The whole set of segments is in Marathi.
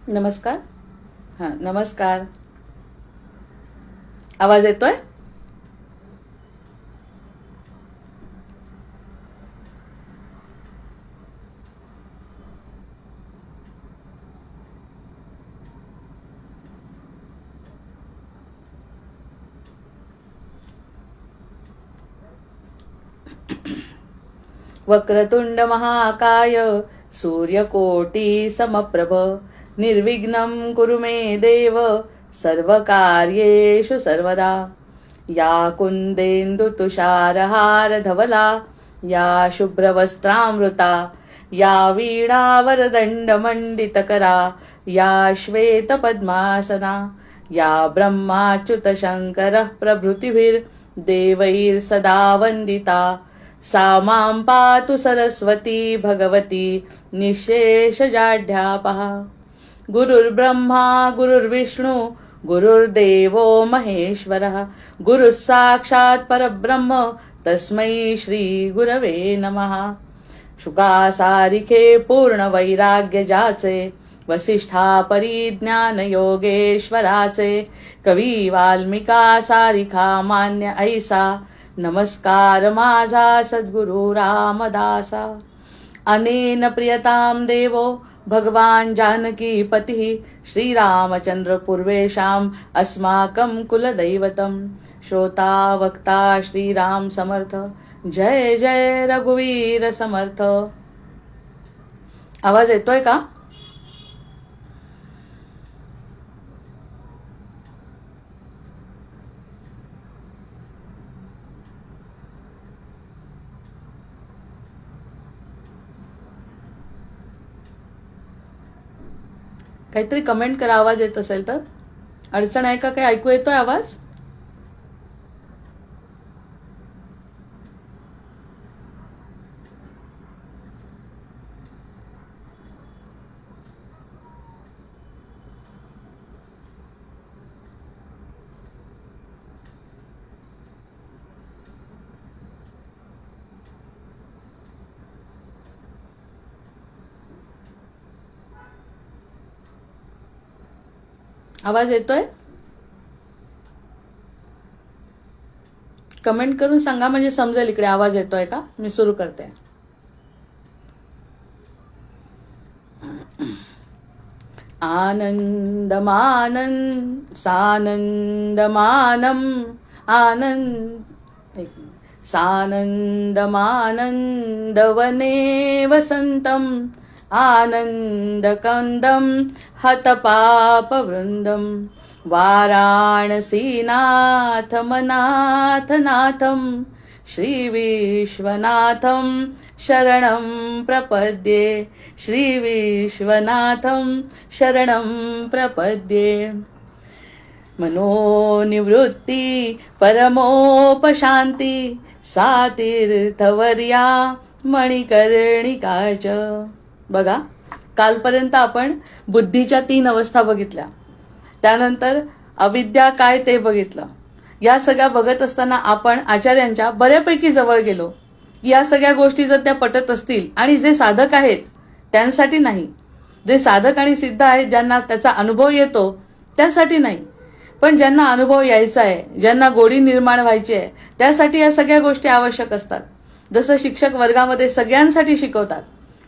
नमस्कार. हां, नमस्कार. आवाज येतोय? वक्रतुंड महाकाय सूर्यकोटी समप्रभ निर्विघ्नं कुरु मे देव सर्वकार्येषु सर्वदा. या कुंदेन्दु तुषारहार धवला या शुभ्रवस्त्रामृता या वीणावरदण्डमण्डितकरा या श्वेतपद्मासना या ब्रह्माच्युत शङ्करः प्रभृतिभिर्देवैर्सदा वन्दिता सा मां पातु सरस्वती भगवती निःशेषजाढ्यापहा. गुरुर्ब्रह्मा गुरुर्विष्णु गुरुर्देवो महेश्वरः गुरुः साक्षात् परब्रह्म तस्मै श्री गुरवे नमः. शुकासारिखे पूर्ण वैराग्य जाचे वसिष्ठा परिज्ञान योगेश्वराचे कवी वाल्मिका सारिखा मान्य ऐसा नमस्कार माझा सद्गुरु रामदासा. अनेन प्रियतां देवो भगवान जानकी पतिः श्रीरामचंद्र पूर्वेशाम् अस्माकं कुलदैवतं. श्रोता वक्ता श्रीराम समर्थ. जय जय रघुवीर समर्थ. आवाज येतोय का? काहीतरी कमेंट करा आवाज येत असेल तर. अडचण आहे का? काही ऐकू येतोय आवाज? आवाज येतोय? कमेंट करून सांगा म्हणजे समजेल इकडे आवाज येतोय का. मी सुरू करते. आनंदमानंद सानंदमानम आनंद सानंदमानंदवने वसंतम आनंदकंदम हतपापवृंदम वाराणसीनाथमनाथनाथं श्रीविश्वनाथं शरणं प्रपद्ये. श्रीविश्वनाथं शरणं प्रपद्ये. मनोनिवृत्ती परमोपशांती सा तीर्थवर्या मणिकर्णिकाच. बघा, कालपर्यंत आपण बुद्धीच्या 3 अवस्था बघितल्या, त्यानंतर अविद्या काय ते बघितलं. या सगळ्या बघत असताना आपण आचार्यांच्या बऱ्यापैकी जवळ गेलो. या सगळ्या गोष्टी जर त्या पटत असतील आणि जे साधक आहेत त्यांसाठी नाही, जे साधक आणि सिद्ध आहेत ज्यांना त्याचा अनुभव येतो त्यासाठी नाही, पण ज्यांना अनुभव यायचा आहे, ज्यांना गोडी निर्माण व्हायची आहे, त्यासाठी या सगळ्या गोष्टी आवश्यक असतात. जसं शिक्षक वर्गामध्ये सगळ्यांसाठी शिकवतात.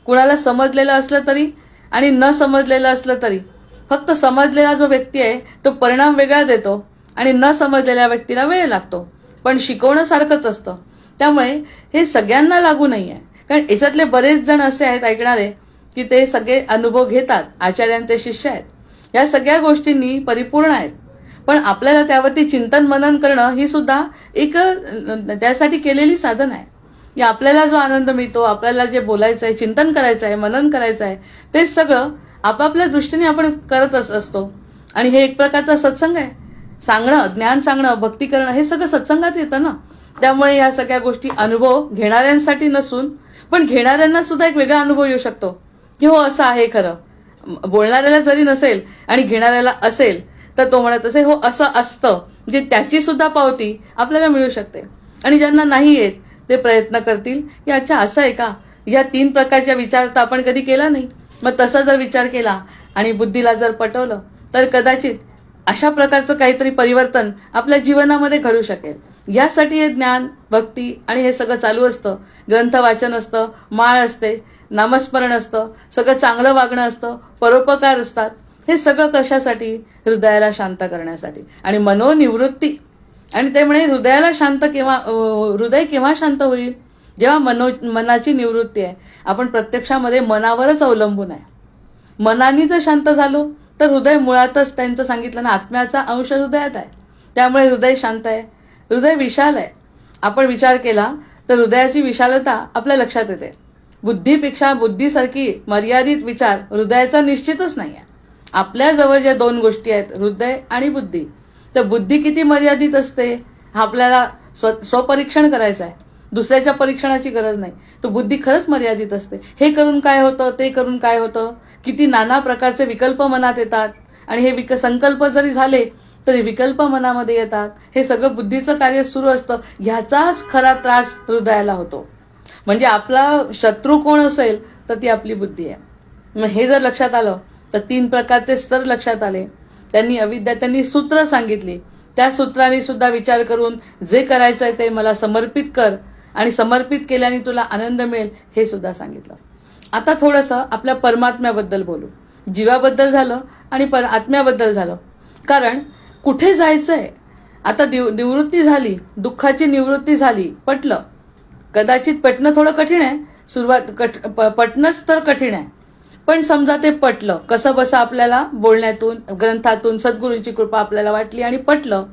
कुणाला समजलेलं असलं तरी आणि न समजलेलं असलं तरी, फक्त समजलेला जो व्यक्ती आहे तो परिणाम वेगळा देतो आणि न समजलेल्या व्यक्तीला वेळ लागतो, पण शिकवणं सारखंच असतं. त्यामुळे हे सगळ्यांना लागू नाही आहे, कारण याच्यातले बरेच जण असे आहेत ऐकणारे की ते सगळे अनुभव घेतात, आचार्यांचे शिष्य आहेत, या सगळ्या गोष्टींनी परिपूर्ण आहेत. पण आपल्याला त्यावरती चिंतन मनन करणं ही सुद्धा एक त्यासाठी केलेली साधन आहे. या आपल्याला जो आनंद मिळतो, आपल्याला जे बोलायचं आहे, चिंतन करायचं आहे, मनन करायचं आहे, ते सगळं आपापल्या दृष्टीने आपण करतच असतो. आणि हे एक प्रकारचा सत्संग आहे. सांगणं, ज्ञान सांगणं, भक्ती करणं हे सगळं सत्संगात येतं ना. त्यामुळे या सगळ्या गोष्टी अनुभव घेणाऱ्यांसाठी नसून पण घेणाऱ्यांना सुद्धा एक वेगळा अनुभव येऊ शकतो की हो असं आहे खरं. बोलणाऱ्याला जरी नसेल आणि घेणाऱ्याला असेल तर तो म्हणत असेल हो असं असतं, जे त्याची सुद्धा पावती आपल्याला मिळू शकते. आणि ज्यांना नाही येत ते प्रयत्न करतील की अच्छा असं आहे का. या 3 प्रकारच्या विचार तर आपण कधी केला नाही. मग तसा जर विचार केला आणि बुद्धीला जर पटवलं तर कदाचित अशा प्रकारचं काहीतरी परिवर्तन आपल्या जीवनामध्ये घडू शकेल। यासाठी हे ज्ञान, भक्ती आणि हे सगळं चालू असतं। ग्रंथ वाचन असतं, माळ असते, नामस्मरण असतं, सगळं चांगलं वागणं असतं, परोपकार असतात। हे सगळं कशासाठी? हृदयाला शांत करण्यासाठी आणि मनोनिवृत्ती। आणि ते म्हणे हृदयाला शांत हृदय केव्हा शांत होईल? जेव्हा मनाची निवृत्ती आहे। आपण प्रत्यक्षामध्ये मनावरच अवलंबून आहे। मनाने जर शांत झालो तर हृदय मुळातच त्यांचं सांगितलं ना, आत्म्याचा अंश हृदयात आहे, त्यामुळे हृदय शांत आहे, हृदय विशाल आहे। आपण विचार केला तर हृदयाची विशालता आपल्या लक्षात येते। बुद्धीपेक्षा बुद्धीसारखी मर्यादित विचार हृदयाचा निश्चितच नाही आहे। आपल्या जवळ ज्या दोन गोष्टी आहेत, हृदय आणि बुद्धी, तर बुद्धी किती मर्यादित असते हा आपल्याला स्वपरीक्षण करायचं आहे। दुसऱ्याच्या परीक्षणाची गरज नाही। तो बुद्धी खरंच मर्यादित असते। हे करून काय होतं, ते करून काय होतं, किती नाना प्रकारचे विकल्प मनात येतात आणि हे संकल्प जरी झाले तरी विकल्प मनामध्ये येतात। हे सगळं बुद्धीचं कार्य सुरू असतं। ह्याचाच खरा त्रास हृदयाला होतो। म्हणजे आपला शत्रू कोण असेल तर ती आपली बुद्धी आहे। मग हे जर लक्षात आलं तर 3 प्रकारचे स्तर लक्षात आले। त्यांनी सूत्र सांगितली। त्या सूत्रांनी सुद्धा विचार करून जे करायचं आहे ते मला समर्पित कर आणि समर्पित केल्याने तुला आनंद मिळेल हे सुद्धा सांगितलं। आता थोडंसं आपल्या परमात्म्याबद्दल बोलू। जीवाबद्दल झालं आणि आत्म्याबद्दल झालं। कारण कुठे जायचंय? आता निवृत्ती झाली, दुःखाची निवृत्ती झाली, पटलं। कदाचित पटणं थोडं कठीण आहे, पटणंच तर कठीण आहे। पण समजा ते पटलं, कसं बसं आपल्याला बोलण्यातून, ग्रंथातून सद्गुरूंची कृपा आपल्याला वाटली आणि पटलं,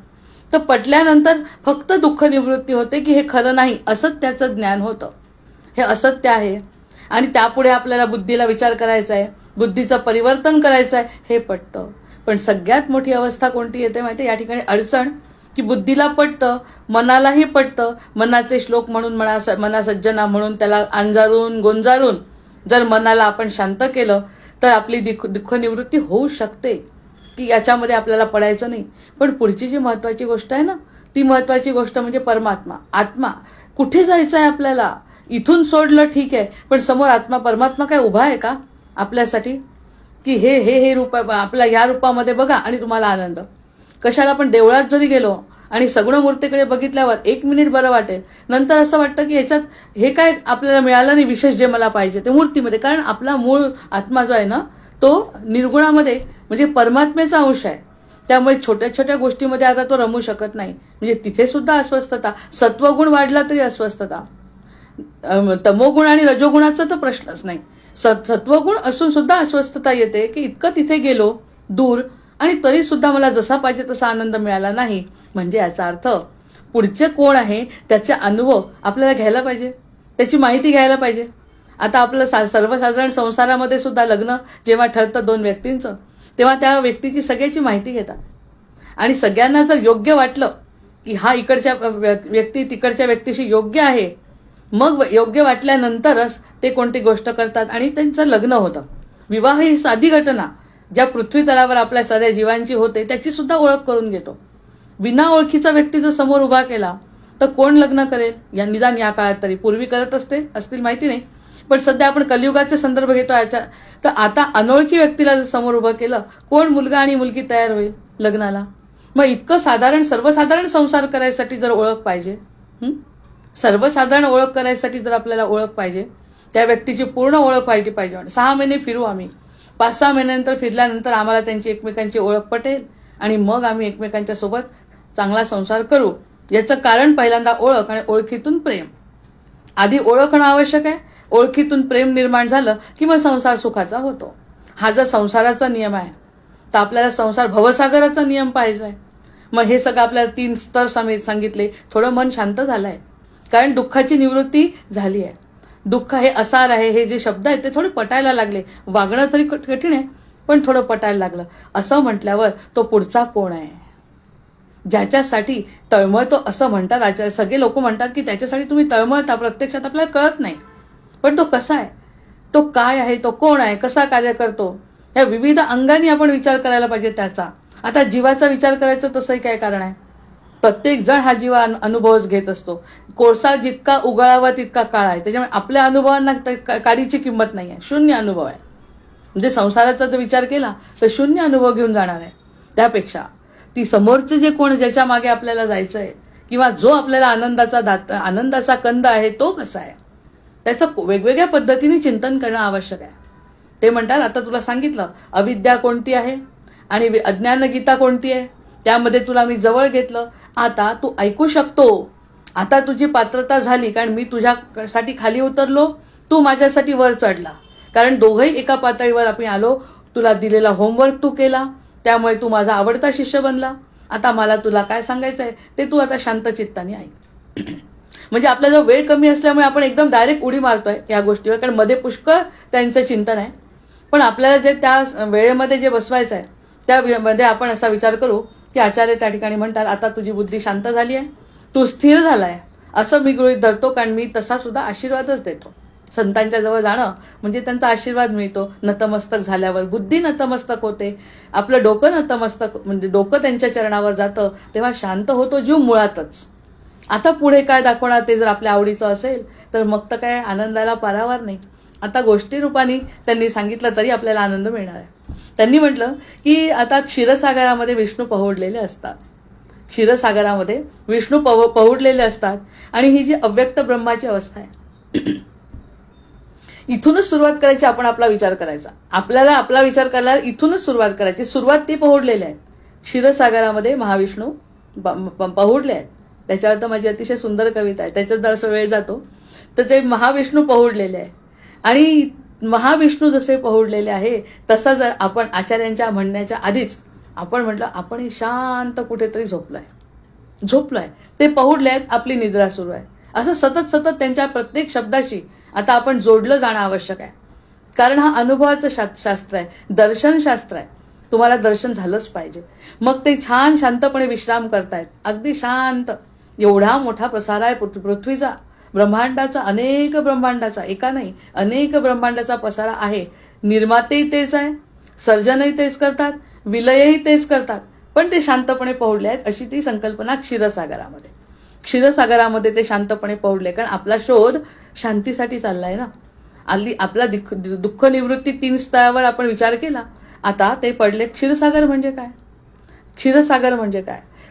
तर पटल्यानंतर फक्त दुःख निवृत्ती होते की हे खरं नाही, असत्याचं ज्ञान होतं। हे असत्य आहे आणि त्यापुढे आपल्याला बुद्धीला विचार करायचा आहे, बुद्धीचं परिवर्तन करायचं आहे, हे पटतं। पण सगळ्यात मोठी अवस्था कोणती येते माहिती? या ठिकाणी अडचण की बुद्धीला पटतं, मनालाही पटतं। मनाचे श्लोक म्हणून मना सज्जना म्हणून त्याला अंजारून गोंजारून जर मनाला आपण शांत केलं तर आपली दुःख निवृत्ती होऊ शकते की याच्यामध्ये आपल्याला पडायचं नाही। पण पुढची जी महत्वाची गोष्ट आहे ना, ती महत्वाची गोष्ट म्हणजे परमात्मा, आत्मा। कुठे जायचं आहे आपल्याला? इथून सोडलं ठीक आहे, पण समोर आत्मा परमात्मा काय उभा आहे का आपल्यासाठी की हे रूप आपल्या या रूपामध्ये बघा आणि तुम्हाला आनंद? कशाला? आपण देवळात जरी गेलो आणि सगुण मूर्तीकडे बघितल्यावर 1 मिनिट बरं वाटेल, नंतर असं वाटतं की ह्याच्यात हे काय आपल्याला मिळालं नाही विशेष जे मला पाहिजे ते मूर्तीमध्ये। कारण आपला मूळ आत्मा जो आहे ना तो निर्गुणामध्ये म्हणजे परमात्मेचा अंश आहे। त्यामुळे छोट्या छोट्या गोष्टीमध्ये आता तो रमू शकत नाही। म्हणजे तिथे सुद्धा अस्वस्थता, सत्वगुण वाढला तरी अस्वस्थता, तमोगुण आणि रजोगुणाचा तर प्रश्नच नाही। सत्वगुण असून सुद्धा अस्वस्थता येते की इतकं तिथे गेलो दूर आणि तरी सुद्धा मला जसा पाहिजे तसा आनंद मिळाला नाही। म्हणजे याचा अर्थ पुढचे कोण आहे त्याचे अनुभव आपल्याला घ्यायला पाहिजे, त्याची माहिती घ्यायला पाहिजे। आता आपलं सर्वसाधारण संसारामध्ये सुद्धा लग्न जेव्हा ठरतं 2 व्यक्तींचं, तेव्हा त्या व्यक्तीची सगळ्याची माहिती घेतात आणि सगळ्यांना जर योग्य वाटलं की हा इकडच्या व्यक्ती तिकडच्या व्यक्तीशी योग्य आहे, मग योग्य वाटल्यानंतरच ते कोणती गोष्ट करतात आणि त्यांचं लग्न होतं। विवाह ही साधी घटना ज्या पृथ्वी तलावर आपल्या साऱ्या जीवांची होते त्याची सुद्धा ओळख करून घेतो। बिना ओळखीचा व्यक्ती जर समोर उभा केला तर कोण लग्न करेल? या निदान या काळात तरी, पूर्वी करत असतील माहिती नाही, पण सध्या आपण कलियुगाचे संदर्भ घेतो याच्या, तर आता अनोळखी व्यक्तीला जर समोर उभं केलं, कोण मुलगा आणि मुलगी तयार होईल लग्नाला? मग इतकं सर्वसाधारण संसार करायसाठी जर ओळख पाहिजे, सर्वसाधारण ओळख करायसाठी जर आपल्याला ओळख पाहिजे, त्या व्यक्तीची पूर्ण ओळख व्हायची पाहिजे। 6 महिने फिरू आम्ही, 5-6 महिन्यानंतर फिरल्यानंतर आम्हाला त्यांची एकमेकांची ओळख पटेल आणि मग आम्ही एकमेकांच्या सोबत चांगला संसार करू। याचं कारण पहिल्यांदा ओळख आणि ओळखीतून प्रेम। आधी ओळखणं आवश्यक आहे, ओळखीतून प्रेम निर्माण झालं की मग संसार सुखाचा होतो। हा जर संसाराचा नियम आहे तर आपल्याला संसार भवसागराचा नियम पाहिजे। मग हे सगळं आपल्याला 3 स्तर सांगितले। थोडं मन शांत झालंय कारण दुःखाची निवृत्ती झाली आहे। दुःख हे असार आहे, हे जे शब्द आहेत ते थोडे पटायला लागले। वागणं तरी कठीण आहे पण थोडं पटायला लागलं। असं म्हटल्यावर तो पुढचा कोण आहे ज्याच्यासाठी तळमळतो असं म्हणतात आचार्य। सगळे लोक म्हणतात की त्याच्यासाठी तुम्ही तळमळता, प्रत्यक्षात आपल्याला कळत नाही। पण तो कसा आहे, तो काय आहे, तो कोण आहे, कसा कार्य करतो, या विविध अंगांनी आपण विचार करायला पाहिजे त्याचा। आता जीवाचा विचार करायचं तसंही काय कारण आहे? प्रत्येक जण हा जीव अनुभवच घेत असतो। कोळसा जितका उगाळावा तितका काळा आहे, त्याच्यामुळे आपल्या अनुभवांना काडीची किंमत नाही आहे, 0 अनुभव आहे। म्हणजे संसाराचा जर विचार केला तर शून्य अनुभव घेऊन जाणार आहे. त्यापेक्षा ती समोरचे जे कोण ज्याच्या मागे आपल्याला जायचं आहे किंवा जो आपल्याला आनंदाचा कंद आहे तो कसा आहे त्याचं वेगवेगळ्या पद्धतीने चिंतन करणं आवश्यक आहे. ते म्हणतात आता तुला सांगितलं अविद्या कोणती आहे आणि अज्ञानगीता कोणती आहे, त्यामध्ये तुला मी जवळ घेतलं. आता तू ऐकू शकतो, आता तुझी पात्रता झाली, कारण मी तुझ्यासाठी खाली उतरलो, तू माझ्यासाठी वर चढला, कारण दोघंही एका पातळीवर आपण आलो. तुला दिलेला होमवर्क तू केला, त्यामुळे तू माझा आवडता शिष्य बनला. आता मला तुला काय सांगायचं आहे ते तू आता शांत चित्ताने ऐक. म्हणजे आपल्याला वेळ कमी असल्यामुळे आपण एकदम डायरेक्ट उडी मारतोय या गोष्टीवर, कारण मध्ये पुष्कळ त्यांचं चिंतन आहे. पण आपल्याला जे त्या वेळेमध्ये जे बसवायचं आहे त्यामध्ये आपण असा विचार करू की आचार्य त्या ठिकाणी म्हणतात आता तुझी बुद्धी शांत झाली आहे, तू स्थिर झालाय, असं मी गृहीत धरतो. कारण मी तसा सुद्धा आशीर्वादच देतो. संतांच्या जवळ जाणं म्हणजे त्यांचा आशीर्वाद मिळतो. नतमस्तक झाल्यावर बुद्धी नतमस्तक होते, आपलं डोकं नतमस्तक म्हणजे डोकं त्यांच्या चरणावर जातं, तेव्हा शांत होतो जीव मुळातच. आता पुढे काय दाखवणार ते जर आपल्या आवडीचं असेल तर मग तर काय आनंदाला पारावार नाही. आता गोष्टी रूपाने त्यांनी सांगितलं तरी आपल्याला आनंद मिळणार आहे. त्यांनी म्हटलं की आता क्षीरसागरामध्ये विष्णू पहोडलेले असतात, क्षीरसागरामध्ये विष्णू पहुडलेले असतात आणि ही जी अव्यक्त ब्रह्माची अवस्था आहे इथूनच सुरुवात करायची. आपण आपला विचार करायचा, आपल्याला आपला विचार करायला इथूनच सुरुवात करायची. सुरुवात ती पहुडलेली आहे. क्षीरसागरामध्ये महाविष्णू पहुडले आहेत. त्याच्यावर तर माझी अतिशय सुंदर कविता आहे, त्याच्यात जर वेळ जातो तर ते महाविष्णू पहुडलेले आहे. आणि महाविष्णू जसे पहुडलेले आहे तसा जर आपण आचार्यांच्या म्हणण्याच्या आधीच आपण म्हटलं आपण शांत कुठेतरी झोपलोय, ते पहुडले आहेत, आपली निद्रा सुरू आहे, असं सतत सतत त्यांच्या प्रत्येक शब्दाशी आता आपण जोडलं जाणं आवश्यक आहे. कारण हा अनुभवाचं शास्त्र आहे, दर्शन शास्त्र आहे. तुम्हाला दर्शन झालंच पाहिजे. मग ते छान शांतपणे विश्राम करतायत, अगदी शांत. एवढा मोठा प्रसार आहे पृथ्वीचा, ब्रह्मांडाचा, अनेक ब्रह्मांडाचा, एका नाही अनेक ब्रह्मांडाचा पसारा आहे. निर्मातेही तेच आहे, सर्जनही तेच करतात, विलयही तेच करतात, पण ते शांतपणे पहुडले आहेत. अशी ती संकल्पना क्षीरसागरामध्ये ते शांतपणे पहुडले. कारण आपला शोध शांतीसाठी चाललाय ना. आपला दुःख निवृत्ती 3 स्तरावर आपण विचार केला. आता ते पडले. क्षीरसागर म्हणजे काय?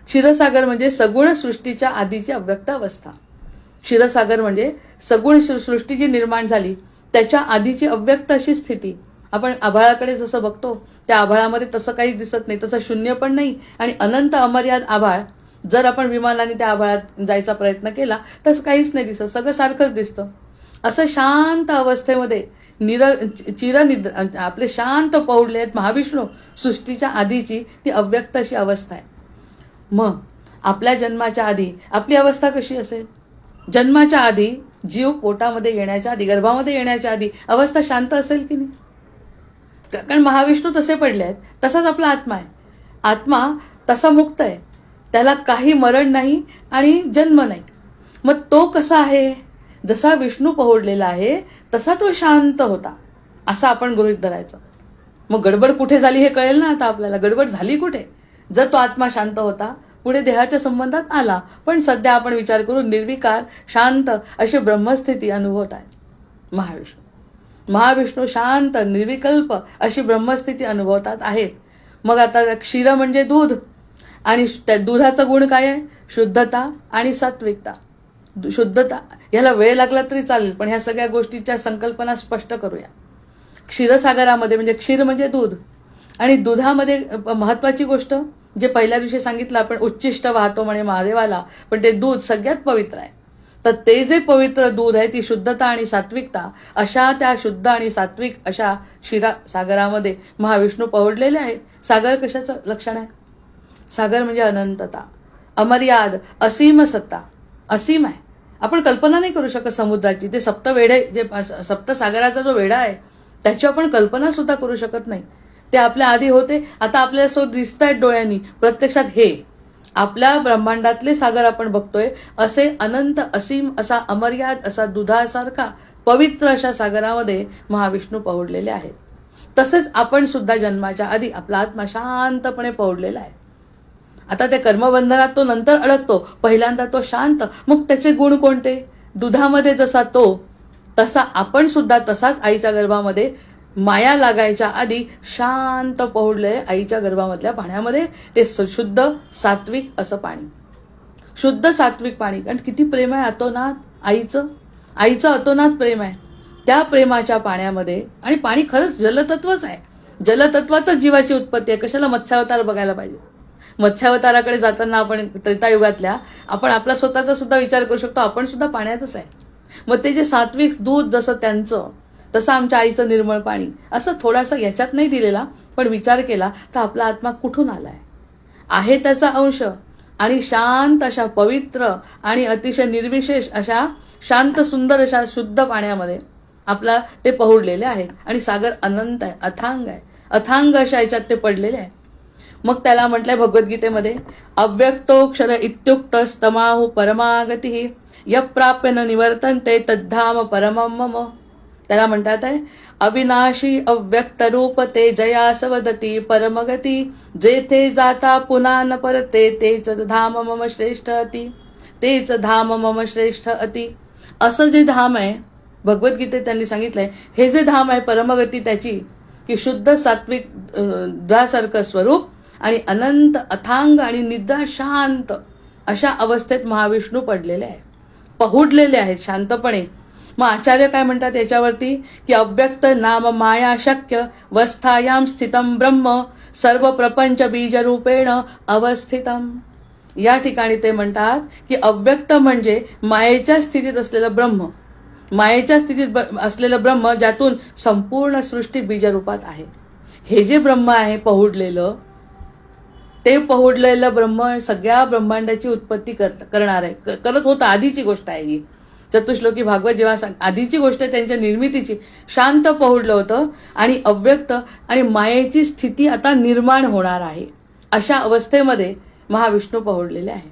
क्षीरसागर म्हणजे सगुण सृष्टीच्या आधीची अव्यक्त अवस्था. क्षीरसागर म्हणजे सगुण सृष्टी जी निर्माण झाली त्याच्या आधीची अव्यक्त अशी स्थिती. आपण आभाळाकडे जसं बघतो त्या आभाळामध्ये तसं काहीच दिसत नाही, तसं शून्य पण नाही आणि अनंत अमर्याद आभाळ. जर आपण विमानाने त्या आभाळात जायचा प्रयत्न केला तर काहीच नाही दिसत, सगळं सारखंच दिसतं. असं शांत अवस्थेमध्ये चिरनिद्र आपले शांत पहुडले आहेत महाविष्णू. सृष्टीच्या आधीची ती अव्यक्त अशी अवस्था आहे. मग आपल्या जन्माच्या आधी आपली अवस्था कशी असेल? जन्माच्या आधी जीव पोटामध्ये येण्याच्या आधी, गर्भामध्ये येण्याच्या आधी अवस्था शांत असेल की नाही? कारण महाविष्णू तसे पडले आहेत, तसाच आपला आत्मा आहे. आत्मा तसा मुक्त आहे, त्याला काही मरण नाही आणि जन्म नाही. मग तो कसा आहे? जसा विष्णू पहुडलेला आहे तसा तो शांत होता, असं आपण गृहीत धरायचं. मग गडबड कुठे झाली हे कळेल ना आता आपल्याला. गडबड झाली कुठे? जर तो आत्मा शांत होता, पुढे देहाच्या संबंधात आला, पण सध्या आपण विचार करून निर्विकार शांत अशी ब्रह्मस्थिती अनुभवत आहेत महाविष्णू शांत निर्विकल्प अशी ब्रह्मस्थिती अनुभवतात आहेत. मग आता क्षीर म्हणजे दूध, आणि त्या दुधाचं गुण काय आहे? शुद्धता आणि सात्विकता. शुद्धता याला वेळ लागला तरी चालेल, पण ह्या सगळ्या गोष्टीच्या संकल्पना स्पष्ट करूया. क्षीरसागरामध्ये म्हणजे क्षीर म्हणजे दूध, आणि दुधामध्ये महत्वाची गोष्ट जे पहिल्या दिवशी सांगितलं आपण, उच्चिष्ट वाहतो म्हणे महादेवाला, पण ते दूध सगळ्यात पवित्र आहे. तर ते जे पवित्र दूध आहे ती शुद्धता आणि सात्विकता, अशा त्या शुद्ध आणि सात्विक अशा क्षीरसागरामध्ये महाविष्णू पहुडलेले आहेत. सागर कशाचं लक्षण आहे? सागर म्हणजे अनंतता, अमर्याद, असीम सत्ता. असीम आहे, आपण कल्पना नाही करू शकत समुद्राची. ते सप्तवेढे जे सप्तसागराचा जो वेढा आहे त्याची आपण कल्पना सुद्धा करू शकत नाही. ते आपल्या आधी होते, आता आपल्याला सो दिसत आहेत डोळ्यांनी. प्रत्यक्षात हे आपल्या ब्रह्मांडातले सागर आपण बघतोय. असे अनंत असीम असा अमर्याद असा दुधासारखा पवित्र अशा सागरामध्ये महाविष्णू पहुडलेले आहेत. तसेच आपण सुद्धा जन्माच्या आधी आपला आत्मा शांतपणे पहुडलेला आहे. आता त्या कर्मबंधनात तो नंतर अडकतो, पहिल्यांदा तो शांत. मग त्याचे गुण कोणते? दुधामध्ये जसा तो तसा आपण सुद्धा तसाच आईच्या गर्भामध्ये माया लागायच्या आधी शांत पहुडले आईच्या गर्भामधल्या पाण्यामध्ये ते शुद्ध सात्विक असं पाणी, शुद्ध सात्विक पाणी. कारण किती प्रेम आहे अतोनात आईचं अतोनात प्रेम आहे. त्या प्रेमाच्या पाण्यामध्ये, आणि पाणी खरंच जलतत्वच आहे, जलतत्वातच जीवाची उत्पत्ती आहे. कशाला मत्स्यावतार बघायला पाहिजे. मत्स्यावताराकडे जाताना आपण त्रेतायुगातल्या आपण आपला स्वतःचा सुद्धा विचार करू शकतो, आपण सुद्धा पाण्यातच आहे. मग ते जे सात्विक दूध जसं त्यांचं, तसं आमच्या आईचं निर्मळ पाणी, असं थोडासा याच्यात नाही दिलेला, पण विचार केला तर आपला आत्मा कुठून आलाय, आहे त्याचा अंश. आणि शांत अशा पवित्र आणि अतिशय निर्विशेष अशा शांत सुंदर अशा शुद्ध पाण्यामध्ये आपला ते पहुडलेले आहेत. आणि सागर अनंत आहे, अथांग आहे, अथांग अशा याच्यात ते पडलेले आहे. मग त्याला म्हटलंय भगवद्गीतेमध्ये, अव्यक्तोक्षर इत्युक्त स्तमाहु परमागती यप्राप्य न निवर्तन्ते तद्धाम परमं मम. त्याला म्हणतात आहे, अविनाशी अव्यक्त रूप ते जयास वदती परमगती जेथे जाता पुन्हा न परते तेच धाम मम श्रेष्ठ अति, तेच धाम मम श्रेष्ठ अति. असं जे धाम आहे भगवद्गीतेत त्यांनी सांगितलंय, हे जे धाम आहे परमगती त्याची, की शुद्ध सात्विक दुधासारखं स्वरूप आणि अनंत अथांग आणि निद्रा शांत अशा अवस्थेत महाविष्णू पडलेले आहे, पहुडलेले आहेत शांतपणे. मग आचार्य काय म्हणतात याच्यावरती, की अव्यक्त नाम माया शक्य वस्थायाम स्थितम ब्रह्म सर्व प्रपंच बीज रूपेण अवस्थितम. या ठिकाणी ते म्हणतात की अव्यक्त म्हणजे मायेच्या स्थितीत असलेलं ब्रह्म, मायेच्या स्थितीत असलेलं ब्रह्म ज्यातून संपूर्ण सृष्टी बीजरूपात आहे. हे जे ब्रह्म आहे पहुडलेलं, ते पहुडलेलं ब्रह्म सगळ्या ब्रह्मांडाची उत्पत्ती करणार आहे, करत होतं. आधीची गोष्ट आहे ही, चतुश्लोकी भागवत जेव्हा आधीची गोष्ट आहे त्यांच्या निर्मितीची. शांत पहुडलं होतं आणि अव्यक्त आणि मायेची स्थिती आता निर्माण होणार आहे, अशा अवस्थेमध्ये महाविष्णू पहुडलेले आहे.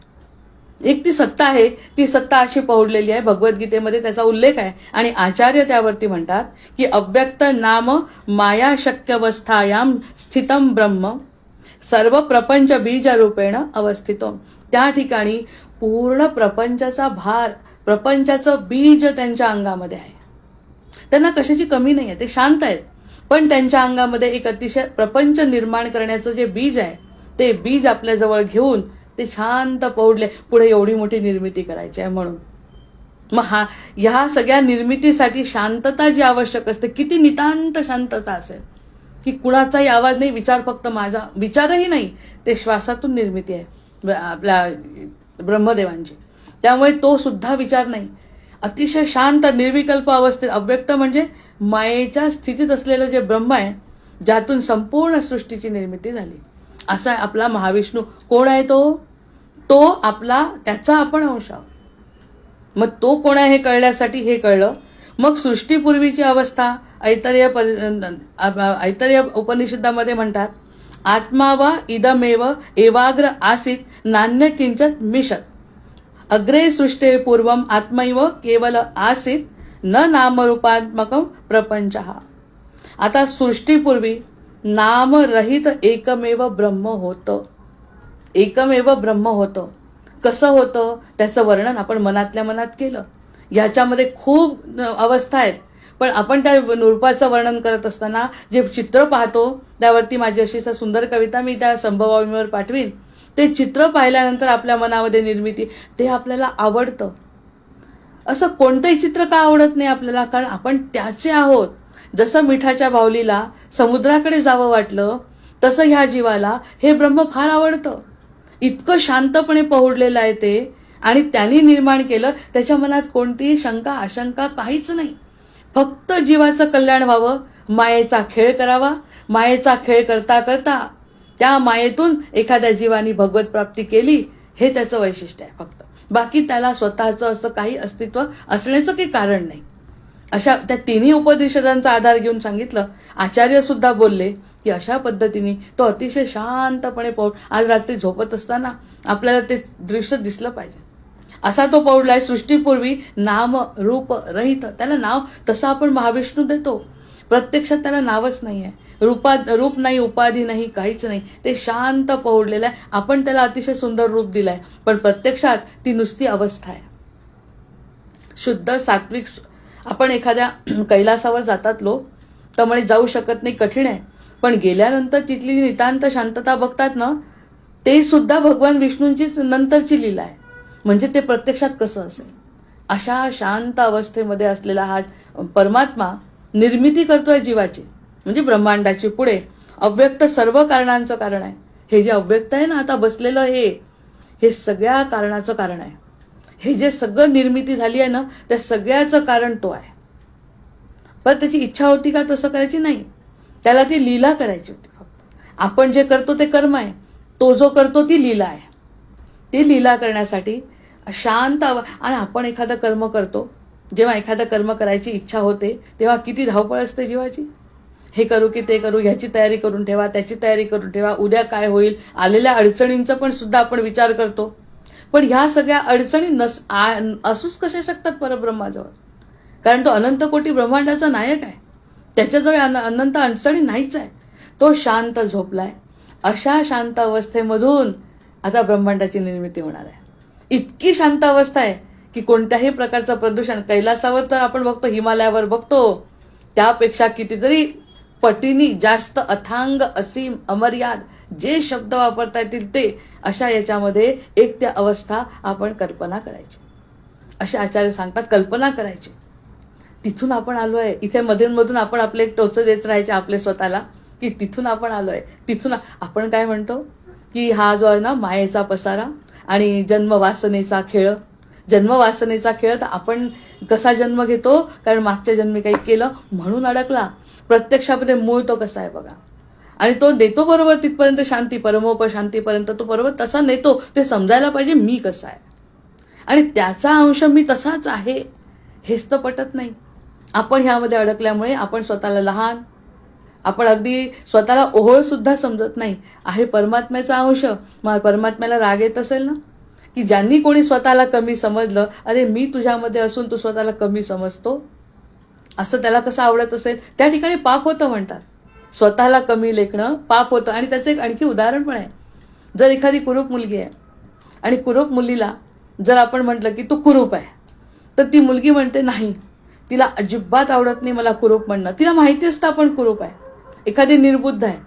एक ती सत्ता आहे, ती सत्ता अशी पहुडलेली आहे. भगवद्गीतेमध्ये त्याचा उल्लेख आहे आणि आचार्य त्यावरती म्हणतात की अव्यक्त नाम माया शक्यवस्थायाम स्थितम ब्रह्म सर्व प्रपंच बीज रूपेण अवस्थितो. त्या ठिकाणी पूर्ण प्रपंचाचा भार, प्रपंचाचं बीज त्यांच्या अंगामध्ये आहे. त्यांना कशाची कमी नाही आहे, ते शांत आहेत, पण त्यांच्या अंगामध्ये एक अतिशय प्रपंच निर्माण करण्याचं जे बीज आहे, ते बीज आपल्याजवळ घेऊन ते शांत पहुडले. पुढे एवढी मोठी निर्मिती करायची आहे म्हणून. मग ह्या सगळ्या निर्मितीसाठी शांतता जी आवश्यक असते, किती नितांत शांतता असेल, की कुणाचाही आवाज नाही, विचार फक्त माझा, विचारही नाही, ते श्वासातून निर्मिती आहे आपल्या ब्रह्मदेवांची. त्यामुळे तो सुद्धा विचार नाही, अतिशय शांत निर्विकल्प अवस्थेत. अव्यक्त म्हणजे मायेच्या स्थितीत असलेलं जे ब्रह्म आहे, ज्यातून संपूर्ण सृष्टीची निर्मिती झाली, असा आपला महाविष्णू. कोण आहे तो आपला, त्याचा आपण अंश आहोत. मग तो कोण आहे हे कळण्यासाठी हे कळलं. मग सृष्टीपूर्वीची अवस्था ऐतरेय उपनिषदामध्ये म्हणतात, आत्मा वा इदमेव एवाग्र आसीत नान्य किंचित मिशत अग्रे सृष्टे पूर्वम आत्मैव केवल आसीत न नामरूपात्मकम प्रपंचः. आता सृष्टीपूर्वी नामरहित एकमेव ब्रह्म होतं, एकमेव ब्रह्म होतं. कसं होतं त्याचं वर्णन आपण मनातल्या मनात केलं. याच्यामध्ये खूप अवस्था आहेत, पण आपण त्या रूपाचं वर्णन करत असताना जे चित्र पाहतो, त्यावरती माझी अशी सुंदर कविता मी त्या संभवामीवर पाठवीन. ते चित्र पाहिल्यानंतर आपल्या मनामध्ये निर्मिती, ते आपल्याला आवडतं. असं कोणतंही चित्र का आवडत नाही आपल्याला, कारण आपण त्याचे आहोत. जसं मिठाच्या बाहुलीला समुद्राकडे जावं वाटलं, तसं ह्या जीवाला हे ब्रह्म फार आवडतं. इतकं शांतपणे पहुडलेलं आहे ते, आणि त्यांनी निर्माण केलं. त्याच्या मनात कोणतीही शंका आशंका काहीच नाही, फक्त जीवाचं कल्याण व्हावं, मायेचा खेळ करावा. मायेचा खेळ करता करता त्या मायेतून एखाद्या जीवानी भगवत प्राप्ती केली, हे त्याचं वैशिष्ट्य आहे फक्त. बाकी त्याला स्वतःचं असं काही अस्तित्व असण्याचं काही कारण नाही. अशा त्या तिन्ही उपनिषदांचा आधार घेऊन सांगितलं. आचार्य सुद्धा बोलले की अशा पद्धतीने तो अतिशय शांतपणे आज रात्री झोपत असताना आपल्याला ते दृश्य दिसलं पाहिजे, असा तो पौडलाय. सृष्टीपूर्वी नाम रूप रहित, त्याला नाव तसं आपण महाविष्णू देतो, प्रत्यक्षात त्याला नावच नाही आहे, रूप नाही, उपाधी नाही, काहीच नाही. ते शांत पौडलेलं आहे. आपण त्याला अतिशय सुंदर रूप दिलंय, पण प्रत्यक्षात ती नुसती अवस्था आहे, शुद्ध सात्विक. आपण एखाद्या कैलासावर जातात लोक, तर म्हणे जाऊ शकत नाही, कठीण आहे. पण गेल्यानंतर तिथली नितांत शांतता बघतात ना, ते सुद्धा भगवान विष्णूंचीच नंतरची लीला आहे. म्हणजे ते प्रत्यक्षात कसं असेल. अशा शांत अवस्थेमध्ये असलेला हा परमात्मा निर्मिती करतोय जीवाची, म्हणजे ब्रह्मांडाची पुढे. अव्यक्त सर्व कारणांचं कारण आहे. हे जे अव्यक्त आहे ना आता बसलेलं, हे सगळ्या कारणाचं कारण आहे. हे जे सगळं निर्मिती झाली आहे ना, त्या सगळ्याचं कारण तो आहे. पण त्याची इच्छा होती का तसं करायची? नाही. त्याला ती लीला करायची होती फक्त. आपण जे करतो ते कर्म आहे, तो जो करतो ती लीला आहे. ती लीला करण्यासाठी शांत आणि आपण एखादं कर्म करतो, जेव्हा एखादं कर्म करायची इच्छा होते तेव्हा किती धावपळ असते जीवाची. हे करू की ते करू, ह्याची तयारी करून ठेवा, त्याची तयारी करून ठेवा, उद्या काय होईल, आलेल्या अडचणींचा पण सुद्धा आपण विचार करतो. पण ह्या सगळ्या अडचणी असूच कशा शकतात परब्रह्माजवळ? कारण तो अनंत कोटी ब्रह्मांडाचा नायक आहे. त्याच्याजवळ अनंत अडचणी नाहीच आहे. तो शांत झोपलाय. अशा शांत अवस्थेमधून आता ब्रह्मांडाची निर्मिती होणार आहे. इतकी शांत अवस्था आहे की कोणत्याही प्रकारचं प्रदूषण, कैलासावर तर आपण बघतो, हिमालयावर बघतो, त्यापेक्षा कितीतरी पटीनी जास्त अथांग, असीम, अमर्याद जे शब्द वापरता येतील ते अशा याच्यामध्ये एक त्या अवस्था आपण कल्पना करायची. असे आचार्य सांगतात, कल्पना करायची. तिथून आपण आलोय. इथे मधून मधून आपण आपले टोचे देत राहायचे आपले स्वतःला की तिथून आपण आलोय. तिथून आपण काय म्हणतो की हा जो आहे ना मायेचा पसारा आणि जन्मवासनेचा खेळ. जन्मवासनेचा खेळ तर आपण कसा जन्म घेतो, कारण मागच्या जन्मी काही केलं म्हणून अडकला. प्रत्यक्षामध्ये मूळ तो कसा आहे बघा. आणि तो देतो बरोबर तिथपर्यंत शांती, परमोपशांतीपर्यंत तो बरोबर तसा नेतो. ते समजायला पाहिजे मी कसा आहे आणि त्याचा अंश मी तसाच आहे. हेच तर पटत नाही. आपण ह्यामध्ये अडकल्यामुळे आपण स्वतःला लहान, आपण अगदी स्वतःला ओहोळ सुद्धा समजत नाही. आहे परमात्म्याचा अंश. मग परमात्म्याला राग येत असेल ना, की ज्यांनी कोणी स्वतःला कमी समजलं, अरे मी तुझ्यामध्ये असून तू स्वतःला कमी समजतो, असं त्याला कसं आवडत असेल. त्या ठिकाणी पाप होतं म्हणतात. स्वतःला कमी लेखणं पाप होतं. आणि त्याचं एक आणखी उदाहरण पण आहे. जर एखादी कुरूप मुलगी आहे आणि कुरूप मुलीला जर आपण म्हटलं की तू कुरूप आहे, तर ती मुलगी म्हणते नाही, तिला अजिबात आवडत नाही मला कुरूप म्हणणं. तिला माहिती असतं आपण कुरूप आहे. एखादी निर्बुद्ध आहे,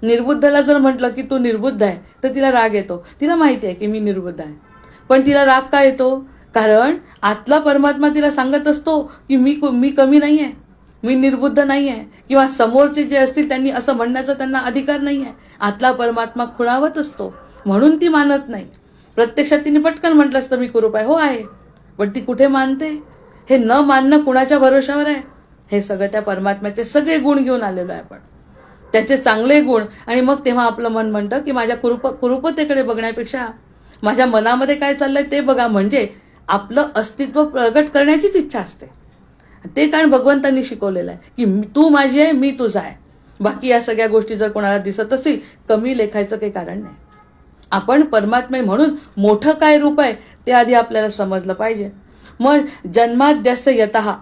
निर्बुद्धला जर म्हटलं की तू निर्बुद्ध आहे तर तिला राग येतो. तिला माहिती आहे की मी निर्बुद्ध आहे. पण तिला राग का येतो? कारण आतला परमात्मा तिला सांगत असतो की मी कमी नाही आहे, मी निर्बुद्ध नाही आहे, किंवा समोरचे जे असतील त्यांनी असं म्हणण्याचा त्यांना अधिकार नाही आहे. आतला परमात्मा खुणावत असतो म्हणून ती मानत नाही. प्रत्यक्षात तिने पटकन म्हटलं असतं मी कुरूप आहे. हो आहे, पण ती कुठे मानते? हे न मानणं कुणाच्या भरोशावर आहे? हे सगळं त्या परमात्म्याचे सगळे गुण घेऊन आलेलो आहे आपण, त्याचे चांगले गुण. आणि मग तेव्हा आपलं मन म्हणतं की माझ्या कुरूपतेकडे बघण्यापेक्षा माझ्या मनामध्ये काय चाललंय ते बघा. म्हणजे आपलं अस्तित्व प्रगट करण्याचीच इच्छा असते. ते कारण भगवंतांनी शिकवलेलं आहे की तू माझी आहे, मी तुझा आहे. बाकी या सगळ्या गोष्टी जर कोणाला दिसत असतील, कमी लेखायचं काही कारण नाही. आपण परमात्मे म्हणून मोठं काय रूप आहे ते आधी आपल्याला समजलं पाहिजे. मग जन्माद्यस्य यतः,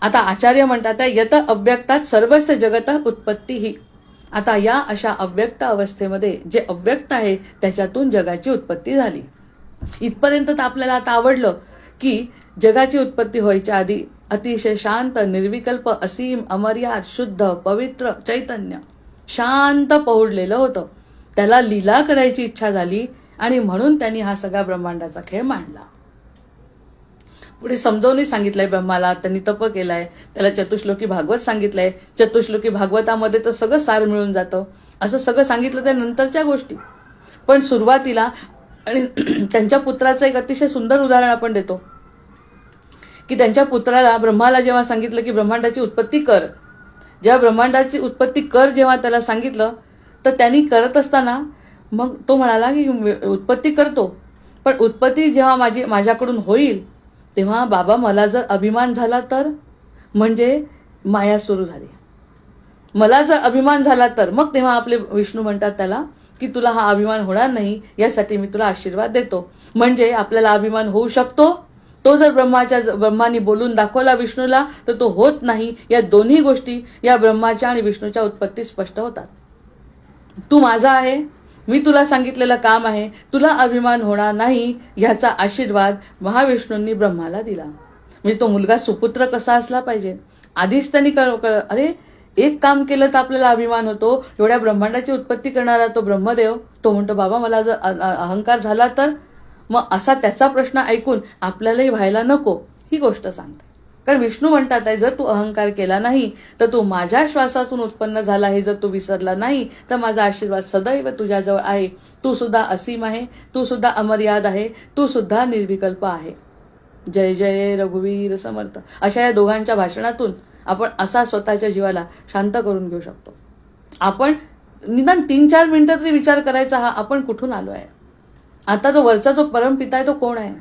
आता आचार्य म्हणतात यत अव्यक्तात सर्वस्य जगत उत्पत्ती ही. आता या अशा अव्यक्त अवस्थेमध्ये जे अव्यक्त आहे त्याच्यातून जगाची उत्पत्ती झाली. इथपर्यंत तर आपल्याला आता आवडलं की जगाची उत्पत्ती व्हायच्या आधी अतिशय शांत, निर्विकल्प, असीम, अमर्याद, शुद्ध, पवित्र चैतन्य शांत पहुडलेलं होतं. त्याला लीला करायची इच्छा झाली आणि म्हणून त्यांनी हा सगळा ब्रह्मांडाचा खेळ मांडला. पुढे समजावून सांगितलंय ब्रह्माला. त्यांनी तप केलाय, त्याला चतुश्लोकी भागवत सांगितलंय. चतुश्लोकी भागवतामध्ये तर सगळं सार मिळून जातं. असं सगळं सांगितलं त्या नंतरच्या गोष्टी. पण सुरुवातीला आणि त्यांच्या पुत्राचं एक अतिशय सुंदर उदाहरण आपण देतो की त्यांच्या पुत्राला ब्रह्माला जेव्हा सांगितलं की ब्रह्मांडाची उत्पत्ती कर, जेव्हा ब्रह्मांडाची उत्पत्ती कर जेव्हा त्याला सांगितलं, तर त्यांनी करत असताना मग तो म्हणाला की उत्पत्ती करतो, पण उत्पत्ती जेव्हा माझ्याकडून होईल तेव्हा बाबा मला जर अभिमान झाला तर, म्हणजे माया सुरू झाली. मला जर अभिमान झाला तर मग तेव्हा आपले विष्णू म्हणतात त्याला की तुला हा अभिमान होणार नाही, यासाठी मी तुला आशीर्वाद देतो. म्हणजे आपल्याला अभिमान होऊ शकतो. तो जर ब्रह्मानी बोलून दाखवला विष्णूला तर तो होत नाही. या दोन्ही गोष्टी या ब्रह्माच्या आणि विष्णूच्या उत्पत्ती स्पष्ट होतात. तू माझा आहे, मी तुला सांगितलेलं काम आहे, तुला अभिमान होणार नाही, ह्याचा आशीर्वाद महाविष्णूंनी ब्रह्माला दिला. म्हणजे तो मुलगा सुपुत्र कसा असला पाहिजे आधीच त्यांनी अरे एक काम केलं तर आपल्याला अभिमान होतो. एवढ्या ब्रह्मांडाची उत्पत्ती करणारा तो ब्रह्मदेव, तो म्हणतो बाबा मला जर अहंकार झाला तर, मग असा त्याचा प्रश्न ऐकून आपल्यालाही व्हायला नको, ही गोष्ट सांगते. कारण विष्णू म्हणतात आहे, जर तू अहंकार केला नाही तर तू माझ्या श्वासातून उत्पन्न झाला आहे, जर तू विसरला नाही तर माझा आशीर्वाद सदैव तुझ्याजवळ आहे. तू सुद्धा असीम आहे, तू सुद्धा अमर्याद आहे, तू सुद्धा निर्विकल्प आहे. जय जय रघुवीर समर्थ. अशा या दोघांच्या भाषणातून आपण असा स्वतःच्या जीवाला शांत करून घेऊ शकतो. आपण निदान 3-4 मिनिटं तरी विचार करायचा, हा आपण कुठून आलो आहे, आता तो वरचा जो परमपिता आहे तो कोण आहे,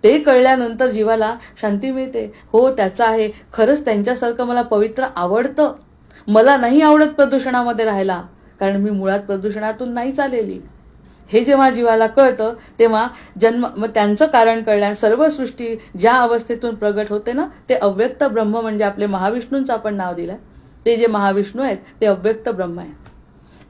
ते कळल्यानंतर जीवाला शांती मिळते. हो त्याचं आहे, खरंच त्यांच्यासारखं मला पवित्र आवडतं. मला नाही आवडत प्रदूषणामध्ये राहायला, कारण मी मुळात प्रदूषणातून नाही चाललेली. हे जेव्हा जीवाला कळतं तेव्हा मग त्यांचं कारण कळल्या सर्व सृष्टी ज्या अवस्थेतून प्रगट होते ना, ते अव्यक्त ब्रह्म म्हणजे आपले महाविष्णूंचं आपण नाव दिलं. ते जे महाविष्णू आहेत ते अव्यक्त ब्रह्म आहे.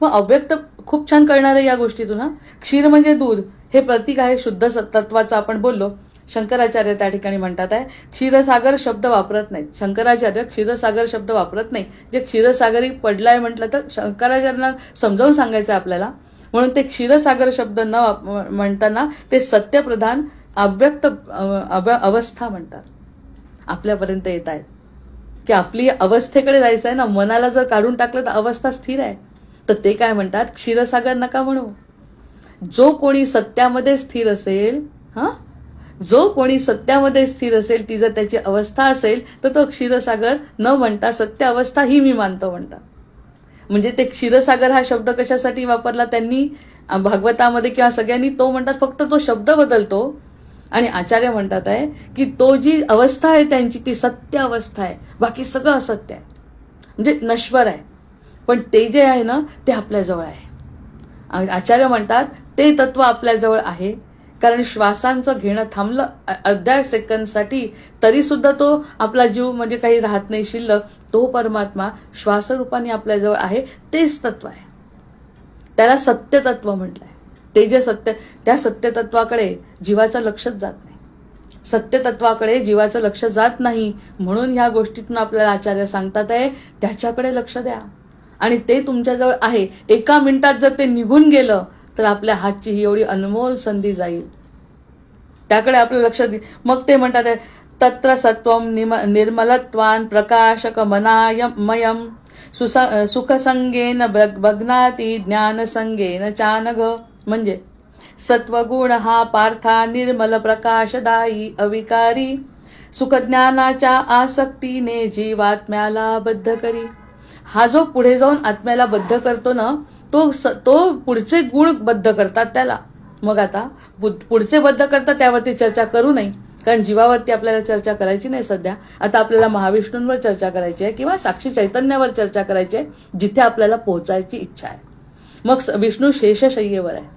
मग अव्यक्त खूप छान कळणार आहे या गोष्टीतून. क्षीर म्हणजे दूध, हे प्रतीक आहे शुद्ध तत्वाचं. आपण बोललो, शंकराचार्य त्या ठिकाणी म्हणतात आहे क्षीरसागर शब्द वापरत नाहीत. शंकराचार्य क्षीरसागर शब्द वापरत नाही. जे क्षीरसागरी पडलाय म्हटलं तर शंकराचार्यांना समजावून सांगायचं आहे आपल्याला. म्हणून ते क्षीरसागर शब्द न म्हणताना ते सत्यप्रधान अव्यक्त अवस्था म्हणतात. आपल्यापर्यंत येत आहेत की आपली अवस्थेकडे जायचं आहे ना, मनाला जर काढून टाकलं तर अवस्था स्थिर आहे. तर ते काय म्हणतात, क्षीरसागर नका म्हणू. जो कोणी सत्यामध्ये स्थिर असेल, जो कोणी सत्यामध्ये स्थिर असेल, ती जर त्याची अवस्था असेल तर तो क्षीरसागर न म्हणता सत्य अवस्था ही मी मानतो म्हणतात. म्हणजे ते क्षीरसागर हा शब्द कशासाठी वापरला त्यांनी भागवतामध्ये किंवा सगळ्यांनी, तो म्हणतात फक्त तो शब्द बदलतो. आणि आचार्य म्हणतात आहे की तो जी अवस्था आहे त्यांची ती सत्य अवस्था आहे, बाकी सगळं असत्य आहे, म्हणजे नश्वर आहे. पण ते जे आहे ना ते आपल्याजवळ आहे. आचार्य म्हणतात ते तत्व आपल्याजवळ आहे, कारण श्वासांचं घेणं थांबलं अर्ध्या सेकंदसाठी तरी सुद्धा तो आपला जीव म्हणजे काही राहत नाही शिल्लक. तो परमात्मा श्वासरूपाने आपल्याजवळ आहे, तेच तत्व आहे. त्याला सत्य तत्व म्हटलंय. ते जे सत्य, त्या सत्य तत्वाकडे जीवाचं लक्षच जात नाही. सत्य तत्वाकडे जीवाचं लक्ष जात नाही. म्हणून ह्या गोष्टीतून आपल्याला आचार्य सांगतात आहे त्याच्याकडे लक्ष द्या. आणि ते तुमच्याजवळ आहे. एका मिनिटात जर ते निघून गेलं तर आपल्या हातची ही एवढी अनमोल संधी जाईल. त्याकडे आपलं लक्ष दे. मग ते म्हणतात तत्र सत्वम निर्मलत्वान प्रकाशकमनामयम सुखसंगेन बग्नाती ज्ञानसंगेन चानघ. म्हणजे सत्वगुण हा पार्था निर्मल प्रकाशदायी अविकारी, सुखज्ञानाच्या आसक्तीने जीवात्म्याला बद्ध करी. हा जो पुढे जाऊन आत्म्याला बद्ध करतो ना, तो पुढचे गुण बद्ध करतात त्याला. मग आता पुढचे बद्ध करतात त्यावरती चर्चा करू नये, कारण जीवावरती आपल्याला चर्चा करायची नाही सध्या. आता आपल्याला महाविष्णूंवर चर्चा करायची आहे किंवा साक्षी चैतन्यावर चर्चा करायची आहे, जिथे आपल्याला पोहोचायची इच्छा आहे. मग विष्णू शेषशय्येवर आहे.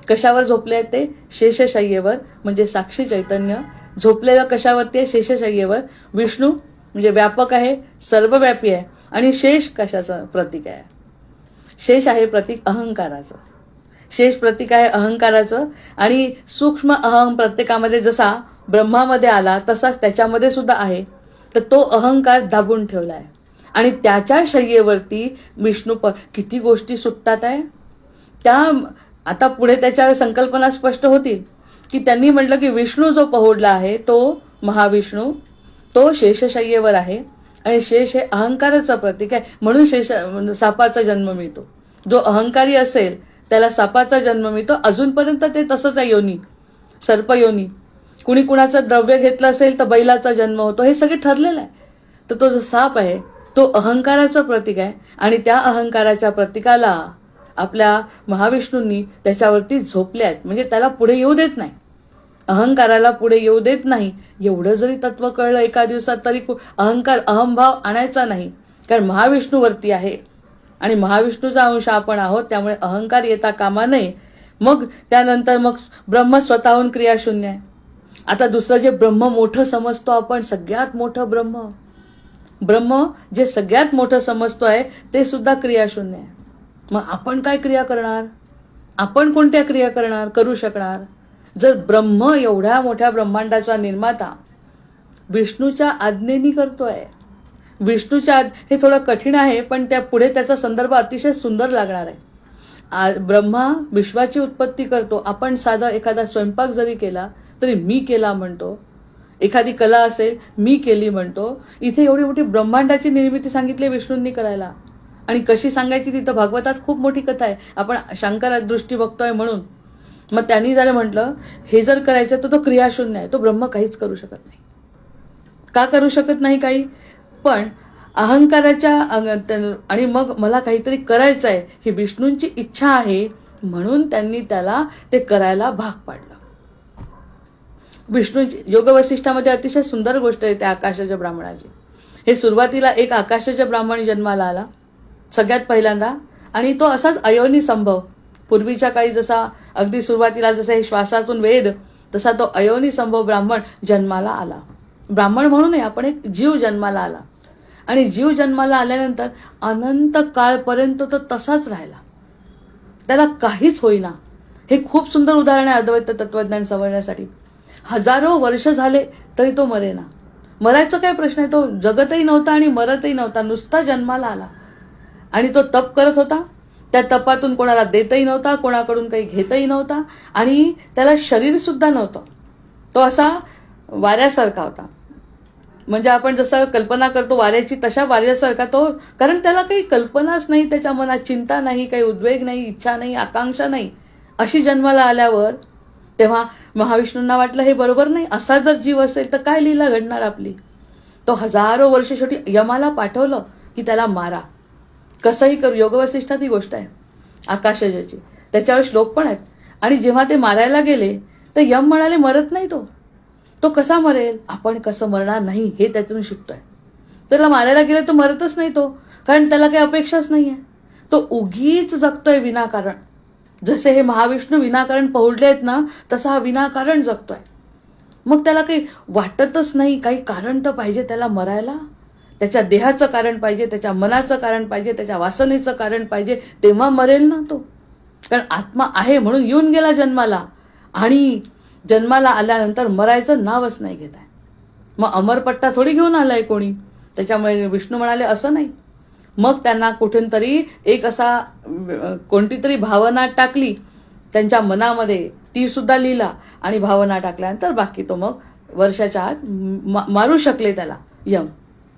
कशावर झोपले आहेत ते? शेषशय्येवर. म्हणजे साक्षी चैतन्य झोपलेलं कशावरती आहे? शेषशय्येवर. विष्णू म्हणजे व्यापक आहे, सर्वव्यापी आहे. आणि शेष कशाचं प्रतीक आहे? शेष आहे प्रतीक अहंकाराचं. शेष प्रतीक आहे अहंकाराचं. आणि सूक्ष्म अहं प्रत्येकामध्ये जसा ब्रह्मामध्ये आला तसाच त्याच्यामध्ये सुद्धा आहे. तर तो अहंकार दाबून ठेवला आहे. आणि त्याच्या शय्येवरती विष्णू किती गोष्टी सुटतात आहे त्या. आता पुढे त्याच्या संकल्पना स्पष्ट होतील की त्यांनी म्हटलं की विष्णू जो पहोडला आहे तो महाविष्णू, तो शेषशय्येवर आहे. आणि शेष हे अहंकाराचं प्रतीक आहे. म्हणून सापाचा जन्म मिळतो. जो अहंकारी असेल त्याला सापाचा जन्म मिळतो. अजूनपर्यंत ते तसंच आहे, योनी सर्पयोनी. कुणी कुणाचं द्रव्य घेतलं असेल तर बैलाचा जन्म होतो. हे सगळे ठरलेलं आहे. तर तो जो साप आहे तो अहंकाराचं प्रतीक आहे. आणि त्या अहंकाराच्या प्रतीकाला आपल्या महाविष्णूंनी त्याच्यावरती झोपले आहेत. म्हणजे त्याला पुढे येऊ देत नाही, अहंकाराला पुढे येऊ देत नाही. एवढं जरी तत्व कळलं एका दिवसात तरी अहंकार अहंभाव आणायचा नाही, कारण महाविष्णूवरती आहे आणि महाविष्णूचा अंश आपण आहोत. त्यामुळे अहंकार येता कामा नये. मग त्यानंतर मग ब्रह्म स्वतःहून क्रियाशून्य आहे. आता दुसरं जे ब्रह्म मोठं समजतो आपण, सगळ्यात मोठं ब्रह्म जे सगळ्यात मोठं समजतो आहे ते सुद्धा क्रियाशून्य आहे. मग आपण काय क्रिया करणार? आपण कोणत्या क्रिया करू शकणार? जर ब्रह्म एवढ्या मोठ्या ब्रह्मांडाचा निर्माता विष्णूच्या आज्ञेनी करतोय, विष्णूच्या हे थोडं कठीण आहे, पण त्या पुढे त्याचा संदर्भ अतिशय सुंदर लागणार आहे. ब्रह्मा विश्वाची उत्पत्ती करतो. आपण साधा एखादा स्वयंपाक जरी केला तरी मी केला म्हणतो. एखादी कला असेल मी केली म्हणतो. इथे एवढी मोठी ब्रह्मांडाची निर्मिती सांगितली विष्णूंनी करायला. आणि कशी सांगायची तिथं भागवतात खूप मोठी कथा आहे. आपण शंकर दृष्टी बघतोय म्हणून. मग त्यांनी जर म्हटलं हे जर करायचं तर तो क्रियाशून्य आहे, तो ब्रह्म काहीच करू शकत नाही. का करू शकत नाही काही? पण अहंकाराच्या आणि मग मला काहीतरी करायचं आहे ही विष्णूंची इच्छा आहे, म्हणून त्यांनी त्याला ते करायला भाग पाडलं. विष्णूंची योग वसिष्ठामध्ये अतिशय सुंदर गोष्ट आहे त्या आकाशाच्या ब्राह्मणाची. हे सुरुवातीला एक आकाशाच्या ब्राह्मण जन्माला आला सगळ्यात पहिल्यांदा, आणि तो असाच अयोनी संभव. पूर्वीच्या काळी जसा अगदी सुरुवातीला जसा हे श्वासातून वेद, तसा तो अयोनी संभव ब्राह्मण जन्माला आला. ब्राह्मण म्हणून नाही, आपण एक जीव जन्माला आला. आणि जीव जन्माला आल्यानंतर अनंत काळपर्यंत तो तसाच राहिला, त्याला काहीच होईना. हे खूप सुंदर उदाहरण आहे अद्वैत तत्वज्ञान समजण्यासाठी. हजारो वर्ष झाले तरी तो मरेना. मरायचा काय प्रश्न आहे? तो जगतही नव्हता आणि मरतही नव्हता, नुसता जन्माला आला. आणि तो तप करत होता. त्या तपातून कोणाला देतही नव्हता, कोणाकडून काही घेतही नव्हता, आणि त्याला शरीर सुद्धा नव्हतं. तो असा वाऱ्यासारखा होता. म्हणजे आपण जसं कल्पना करतो वाऱ्याची, तशा वाऱ्यासारखा तो. कारण त्याला काही कल्पनाच नाही, त्याच्या मनात चिंता नाही, काही उद्वेग नाही, इच्छा नाही, आकांक्षा नाही. अशी जन्माला आल्यावर तेव्हा महाविष्णूंना वाटलं हे बरोबर नाही. असा जर जीव असेल तर काय लीला घडणार आपली. तो हजारो वर्ष शेवटी यमाला पाठवलं की त्याला मारा, कसंही करू. योग वसिष्ठात ही गोष्ट आहे आकाशाची, त्याच्यावर श्लोक पण आहेत. आणि जेव्हा ते मारायला गेले तर यम म्हणाले मरत नाही तो. तो कसा मरेल? आपण कसं मरणार नाही हे त्यातून शिकतोय. त्याला मारायला गेले तर मरतच नाही तो, कारण त्याला काही अपेक्षाच नाहीये. तो उगीच जगतोय विनाकारण. जसे हे महाविष्णू विनाकारण पहुडले आहेत ना, तसा हा विनाकारण जगतोय. मग त्याला काही वाटतच नाही, काही कारण तर पाहिजे त्याला मरायला. त्याच्या देहाचं कारण पाहिजे, त्याच्या मनाचं कारण पाहिजे, त्याच्या वासनेचं कारण पाहिजे, तेव्हा मरेल ना तो. कारण आत्मा आहे म्हणून येऊन गेला जन्माला, आणि जन्माला आल्यानंतर मरायचं नावच नाही घेत आहे. मग अमरपट्टा थोडी घेऊन आलाय कोणी. त्याच्यामुळे विष्णू म्हणाले असं नाही. मग त्यांना कुठून तरी एक असा कोणती तरी भावना टाकली त्यांच्या मनामध्ये, ती सुद्धा लिहिला, आणि भावना टाकल्यानंतर बाकी तो मग वर्षाच्या आत मारू शकले त्याला यम.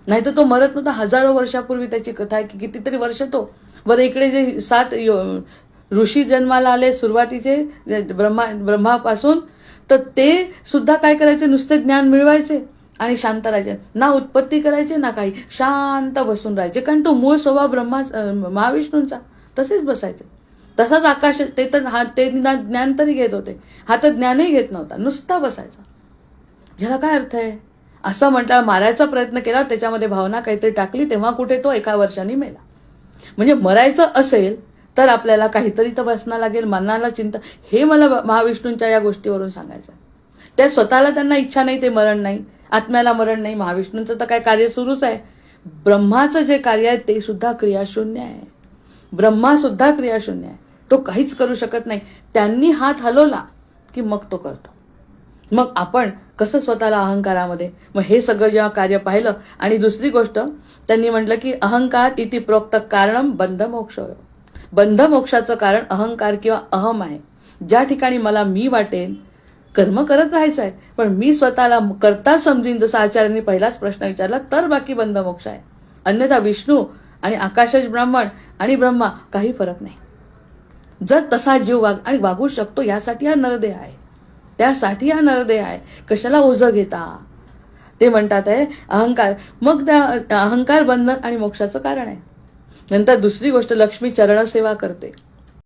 नाहीतर तो मरत नव्हता. हजारो वर्षापूर्वी त्याची कथा आहे की कितीतरी वर्ष तो. बरं, इकडे जे 7 ऋषी जन्माला आले सुरुवातीचे ब्रह्मापासून, तर ते सुद्धा काय करायचे? नुसते ज्ञान मिळवायचे आणि शांत राहायचे. ना उत्पत्ती करायचे ना काही, शांत बसून राहायचे. कारण तो मूळ स्वभाव महाविष्णूंचा, तसेच बसायचे. तसाच आकाश. ते तर ते ज्ञान तरी घेत होते, हा तर ज्ञानही घेत नव्हता, नुसता बसायचा. ह्याला काय अर्थ आहे? असं म्हटलं, मारायचा प्रयत्न केला, त्याच्यामध्ये भावना काहीतरी टाकली, तेव्हा कुठे तो 1 वर्षांनी मेला. म्हणजे मरायचं असेल तर आपल्याला काहीतरी तर बसणं लागेल, मनाला चिंता. हे मला महाविष्णूंच्या या गोष्टीवरून सांगायचं. त्या स्वतःला त्यांना इच्छा नाही, ते मरण नाही, आत्म्याला मरण नाही. महाविष्णूंचं तर काय कार्य सुरूच आहे. ब्रह्माचं जे कार्य आहे ते सुद्धा क्रियाशून्य आहे. ब्रह्मा सुद्धा क्रियाशून्य आहे, तो काहीच करू शकत नाही. त्यांनी हात हलवला की मग तो करतो. मग आपण कसं स्वतःला अहंकारामध्ये. मग हे सगळं जेव्हा कार्य पाहिलं, आणि दुसरी गोष्ट त्यांनी म्हटलं की अहंकार इति प्रोक्त कारणम बंध मोक्ष. बंध मोक्षाचं कारण अहंकार किंवा अहम आहे. ज्या ठिकाणी मला मी वाटेन, कर्म करत राहायचं आहे, पण मी स्वतःला करता समजीन, जसं आचार्यांनी पहिलाच प्रश्न विचारला, तर बाकी बंध मोक्ष आहे. अन्यथा विष्णू आणि आकाशच ब्राह्मण आणि ब्रह्मा काही फरक नाही. जर तसा जीव आणि वागू शकतो, यासाठी हा नरदेह आहे. त्यासाठी हा नरदेह आहे. कशाला ओझं घेता? ते म्हणतात आहे अहंकार. मग त्या अहंकार बंधन आणि मोक्षाचं कारण आहे. नंतर दुसरी गोष्ट, लक्ष्मी चरणसेवा करते.